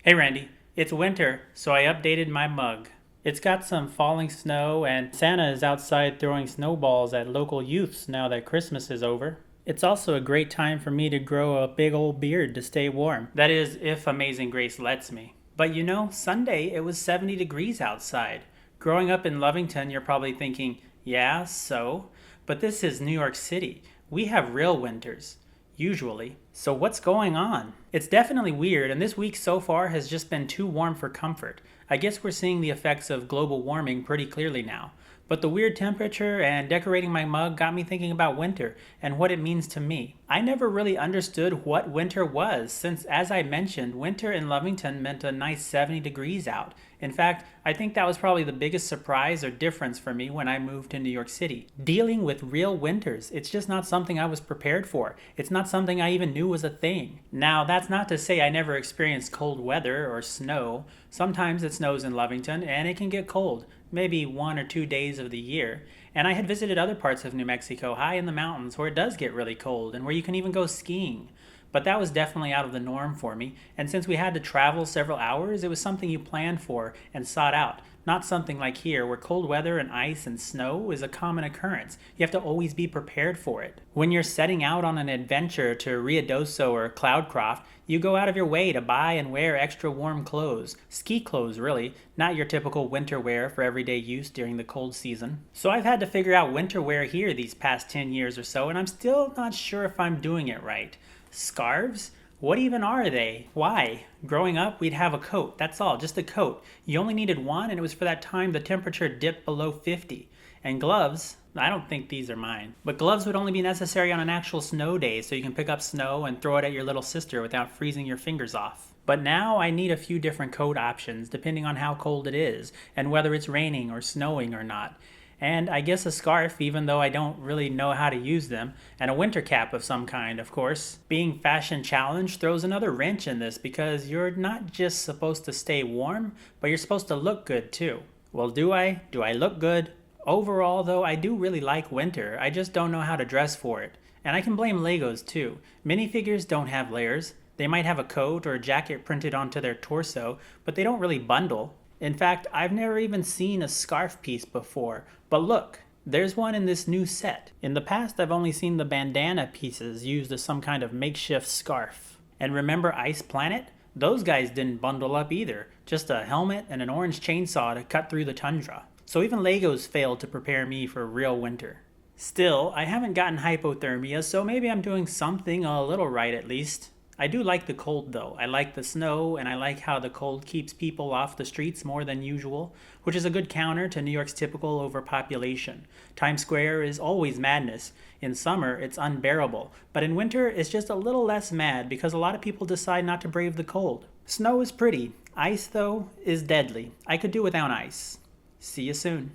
Hey Randy, it's winter, so I updated my mug. It's got some falling snow, and Santa is outside throwing snowballs at local youths now that Christmas is over. It's also a great time for me to grow a big old beard to stay warm. That is, if Amazing Grace lets me. But you know, Sunday it was 70 degrees outside. Growing up in Lovington, you're probably thinking, yeah, so? But this is New York City. We have real winters usually. So what's going on? It's definitely weird, and this week so far has just been too warm for comfort. I guess we're seeing the effects of global warming pretty clearly now. But the weird temperature and decorating my mug got me thinking about winter and what it means to me. I never really understood what winter was, since, as I mentioned, winter in Lovington meant a nice 70 degrees out. In fact, I think that was probably the biggest surprise or difference for me when I moved to New York City. Dealing with real winters, it's just not something I was prepared for. It's not something I even knew was a thing. Now, that's not to say I never experienced cold weather or snow. Sometimes it snows in Lovington and it can get cold, maybe 1 or 2 days of the year. And I had visited other parts of New Mexico, high in the mountains, where it does get really cold and where you can even go skiing. But that was definitely out of the norm for me, and since we had to travel several hours, it was something you planned for and sought out, not something like here where cold weather and ice and snow is a common occurrence. You have to always be prepared for it. When you're setting out on an adventure to Ruidoso or Cloudcroft, you go out of your way to buy and wear extra warm clothes, ski clothes really, not your typical winter wear for everyday use during the cold season. So I've had to figure out winter wear here these past 10 years or so, and I'm still not sure if I'm doing it right. Scarves? What even are they? Why? Growing up, we'd have a coat. That's all, just a coat. You only needed one, and it was for that time the temperature dipped below 50. And gloves, I don't think these are mine, but gloves would only be necessary on an actual snow day so you can pick up snow and throw it at your little sister without freezing your fingers off. But now I need a few different coat options depending on how cold it is and whether it's raining or snowing or not. And I guess a scarf, even though I don't really know how to use them, and a winter cap of some kind, of course. Being fashion challenged throws another wrench in this because you're not just supposed to stay warm, but you're supposed to look good too. Well, do I? Do I look good? Overall, though, I do really like winter. I just don't know how to dress for it. And I can blame Legos too. Minifigures don't have layers. They might have a coat or a jacket printed onto their torso, but they don't really bundle. In fact, I've never even seen a scarf piece before, but look, there's one in this new set. In the past, I've only seen the bandana pieces used as some kind of makeshift scarf. And remember Ice Planet? Those guys didn't bundle up either, just a helmet and an orange chainsaw to cut through the tundra. So even Legos failed to prepare me for real winter. Still, I haven't gotten hypothermia, so maybe I'm doing something a little right at least. I do like the cold though. I like the snow, and I like how the cold keeps people off the streets more than usual, which is a good counter to New York's typical overpopulation. Times Square is always madness. In summer, it's unbearable, but in winter, it's just a little less mad because a lot of people decide not to brave the cold. Snow is pretty. Ice, though, is deadly. I could do without ice. See you soon.